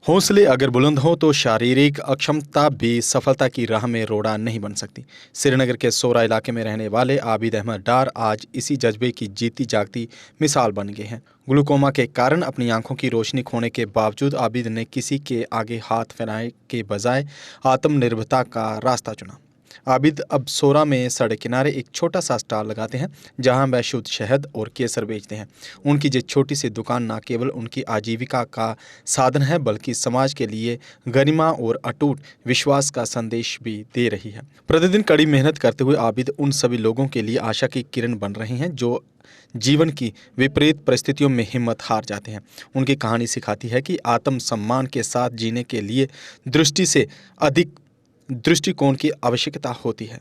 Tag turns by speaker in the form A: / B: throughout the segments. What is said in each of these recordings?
A: हौसले अगर बुलंद हों तो शारीरिक अक्षमता भी सफलता की राह में रोड़ा नहीं बन सकती। श्रीनगर के सोरा इलाके में रहने वाले आबिद अहमद डार आज इसी जज्बे की जीती जागती मिसाल बन गए हैं। ग्लूकोमा के कारण अपनी आंखों की रोशनी खोने के बावजूद आबिद ने किसी के आगे हाथ फैलाने के बजाय आत्मनिर्भरता का रास्ता चुना। आबिद अब सोरा में सड़क किनारे एक छोटा सा स्टॉल लगाते हैं जहां वह शुद्ध शहद और केसर बेचते हैं। उनकी ये छोटी सी दुकान न केवल उनकी आजीविका का साधन है बल्कि समाज के लिए गरिमा और अटूट विश्वास का संदेश भी दे रही है। प्रतिदिन कड़ी मेहनत करते हुए आबिद उन सभी लोगों के लिए आशा की किरण बन रहे हैं जो जीवन की विपरीत परिस्थितियों में हिम्मत हार जाते हैं। उनकी कहानी सिखाती है कि आत्मसम्मान के साथ जीने के लिए दृष्टि से अधिक दृष्टिकोण की आवश्यकता होती है।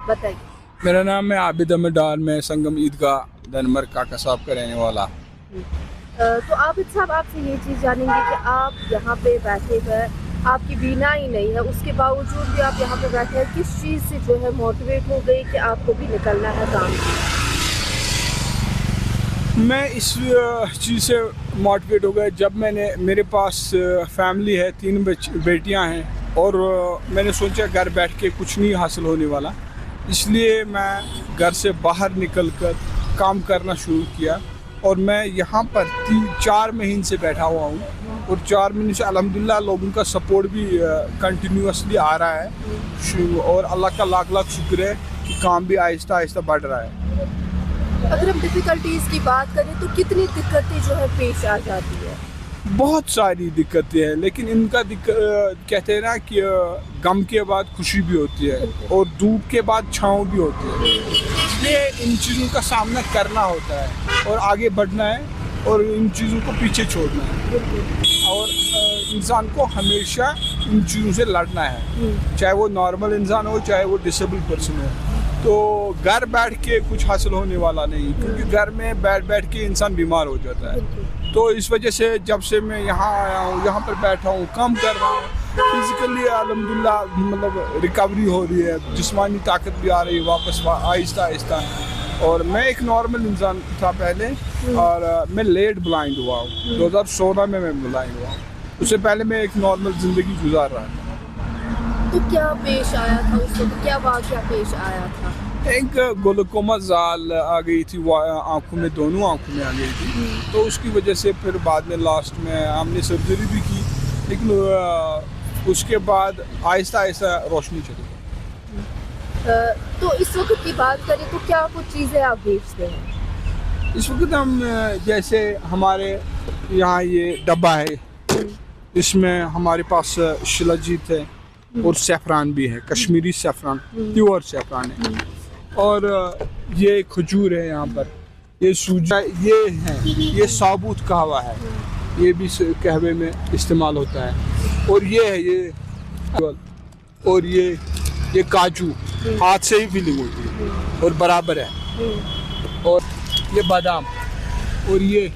B: बताइए।
C: मेरा नाम है आबिद अहमद डार। मैं संगम ईदगाह दनमर काका साहब का रहने वाला।
B: तो आबिद साहब, आपसे ये चीज़ जानेंगे कि आप यहाँ पे बैठे हैं, आपकी बीना ही नहीं है, उसके बावजूद भी आप यहाँ पे बैठे हैं। किस चीज़ से जो है मोटिवेट हो गई कि आपको भी निकलना है काम?
C: मैं इस चीज़ से मोटिवेट हो गया जब मेरे पास फैमिली है, 3 बेटियां हैं और मैंने सोचा घर बैठ के कुछ नहीं हासिल होने वाला, इसलिए मैं घर से बाहर निकलकर काम करना शुरू किया और मैं यहाँ पर 3-4 महीने से बैठा हुआ हूँ और 4 महीने से अल्हम्दुलिल्लाह लोगों का सपोर्ट भी कंटिन्यूसली आ रहा है और अल्लाह का लाख लाख शुक्र है कि काम भी आहिस्ता आहिस्ता बढ़ रहा है।
B: अगर हम डिफ़िकल्टीज़ की बात करें तो कितनी दिक्कतें जो है पेश आ जाती है?
C: बहुत सारी दिक्कतें हैं, लेकिन इनका कहते हैं ना कि गम के बाद खुशी भी होती है और धूप के बाद छाँव भी होती है, इसलिए इन चीज़ों का सामना करना होता है और आगे बढ़ना है और इन चीज़ों को पीछे छोड़ना है और इंसान को हमेशा इन चीज़ों से लड़ना है, चाहे वो नॉर्मल इंसान हो चाहे वो डिसेबल पर्सन हो। तो घर बैठ के कुछ हासिल होने वाला नहीं, क्योंकि घर में बैठ के इंसान बीमार हो जाता है। तो इस वजह से जब से मैं यहाँ आया हूँ, यहाँ पर बैठा हूँ, काम कर रहा हूँ, फिजिकली अल्हम्दुलिल्लाह मतलब रिकवरी हो रही है, जिस्मानी ताकत भी आ रही है वापस आहिस्ता आहिस्ता। और मैं एक नॉर्मल इंसान था पहले और मैं लेट ब्लाइंड हुआ हूँ, 2016 में मैं ब्लाइंड हुआ हूँ। उससे पहले मैं एक नॉर्मल ज़िंदगी गुजार रहा था।
B: तो क्या पेश आया था उस वक्त, क्या वाक़या पेश आया था?
C: एक ग्लूकोमा जाल आ गई थी आँखों में, दोनों आँखों में आ गई थी, तो उसकी वजह से फिर बाद में लास्ट में हमने सर्जरी भी की, लेकिन उसके बाद आहिस्ता आहिस्ता रोशनी चली गई।
B: तो इस वक्त की बात करें तो क्या कुछ चीज़ें आप बेचते हैं?
C: इस वक्त हम जैसे हमारे यहाँ ये डब्बा है, इसमें हमारे पास शिलाजीत है और सैफरान भी है, कश्मीरी सैफरान, प्योर सैफरान है, और ये खजूर है यहाँ पर, ये सूजा, ये है, ये साबुत कहवा है, ये भी कहवे में इस्तेमाल होता है, और ये है ये, और ये काजू हाथ से ही फीलिंग होती है और बराबर है, और ये बादाम, और ये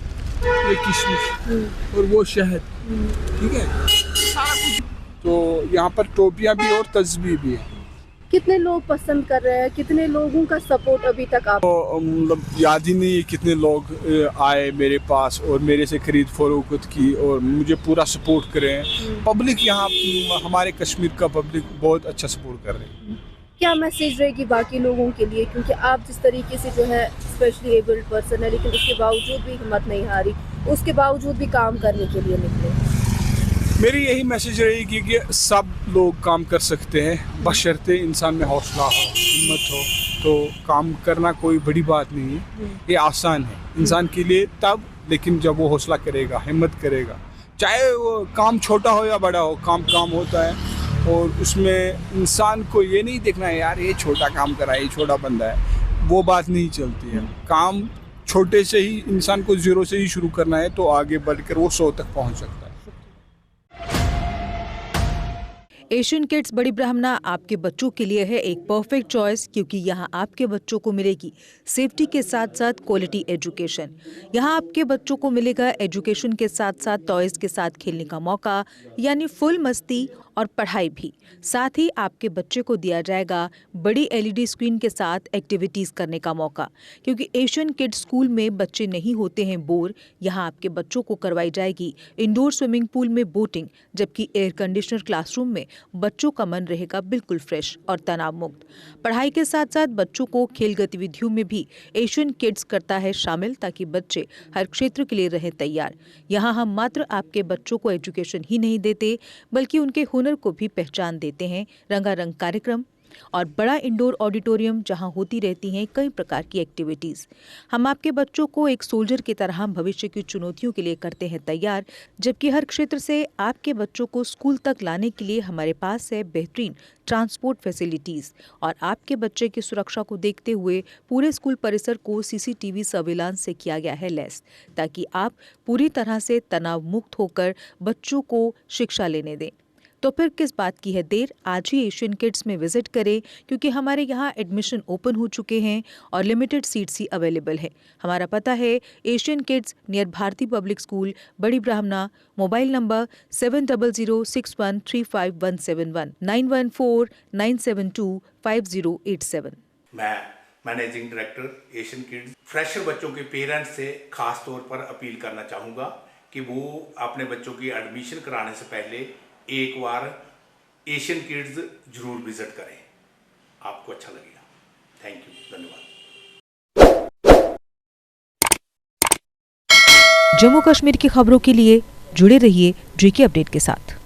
C: किशमिश और वो शहद, ठीक है, सारा कुछ। तो यहाँ पर टोपियाँ भी और तस्बीह भी है।
B: कितने लोग पसंद कर रहे हैं, कितने लोगों का सपोर्ट अभी तक आप?
C: तो मतलब याद ही नहीं कितने लोग आए मेरे पास और मेरे से खरीद फरोख्त की और मुझे पूरा सपोर्ट कर रहे हैं। पब्लिक यहाँ हमारे कश्मीर का पब्लिक बहुत अच्छा सपोर्ट कर रहे हैं।
B: क्या मैसेज रहेगी बाकी लोगों के लिए, क्योंकि आप जिस तरीके से जो है स्पेशली एबल्ड पर्सन है, लेकिन उसके बावजूद भी हिम्मत नहीं हारी, उसके बावजूद भी काम करने के लिए निकले?
C: मेरी यही मैसेज रहेगी कि सब लोग काम कर सकते हैं, बशर्ते इंसान में हौसला हो, हिम्मत हो, तो काम करना कोई बड़ी बात नहीं है, ये आसान है इंसान के लिए तब, लेकिन जब वो हौसला करेगा, हिम्मत करेगा, चाहे वो काम छोटा हो या बड़ा हो, काम होता है और उसमें इंसान को ये नहीं देखना है यार ये छोटा काम कर रहा है, ये छोटा बंदा है, वो बात नहीं चलती है। काम छोटे से ही इंसान को 0 से ही शुरू करना है, तो आगे बढ़कर वो 100 तक पहुँच सकता है।
D: एशियन किड्स बड़ी ब्राह्मणा आपके बच्चों के लिए है एक परफेक्ट चॉइस, क्योंकि यहाँ आपके बच्चों को मिलेगी सेफ्टी के साथ साथ क्वालिटी एजुकेशन। यहाँ आपके बच्चों को मिलेगा एजुकेशन के साथ साथ टॉयज के साथ खेलने का मौका, यानी फुल मस्ती और पढ़ाई भी। साथ ही आपके बच्चे को दिया जाएगा बड़ी LED स्क्रीन के साथ एक्टिविटीज़ करने का मौका, क्योंकि एशियन किड्स स्कूल में बच्चे नहीं होते हैं बोर। यहाँ आपके बच्चों को करवाई जाएगी इंडोर स्विमिंग पूल में बोटिंग, जबकि एयर कंडीशनर क्लासरूम में बच्चों का मन रहेगा बिल्कुल फ्रेश और तनाव मुक्त। पढ़ाई के साथ साथ बच्चों को खेल गतिविधियों में भी एशियन किड्स करता है शामिल, ताकि बच्चे हर क्षेत्र के लिए रहें तैयार। यहाँ हम मात्र आपके बच्चों को एजुकेशन ही नहीं देते, बल्कि उनके हुनर को भी पहचान देते हैं। रंगारंग कार्यक्रम और बड़ा इंडोर ऑडिटोरियम जहां होती रहती हैं कई प्रकार की एक्टिविटीज़। हम आपके बच्चों को एक सोल्जर की तरह भविष्य की चुनौतियों के लिए करते हैं तैयार, जबकि हर क्षेत्र से आपके बच्चों को स्कूल तक लाने के लिए हमारे पास है बेहतरीन ट्रांसपोर्ट फैसिलिटीज़। और आपके बच्चे की सुरक्षा को देखते हुए पूरे स्कूल परिसर को CCTV सर्विलांस से किया गया है लैस, ताकि आप पूरी तरह से तनाव मुक्त होकर बच्चों को शिक्षा लेने दें। तो फिर किस बात की है देर, आज ही एशियन किड्स में विजिट करें, क्योंकि हमारे यहाँ एडमिशन ओपन हो चुके हैं और लिमिटेड सीट्स ही अवेलेबल है। हमारा पता है Asian kids near Bharati public school, Bari Brahmana. Mobile number 7006135171 9149725087।
E: मैं managing director Asian kids fresher बच्चों के पेरेंट्स से खास तौर पर अपील करना चाहूँगा कि वो अपने बच्चों की एडमिशन कराने से पहले एक बार एशियन किड्स जरूर विजिट करें, आपको अच्छा लगेगा। थैंक यू, धन्यवाद।
D: जम्मू कश्मीर की खबरों के लिए जुड़े रहिए JK अपडेट के साथ।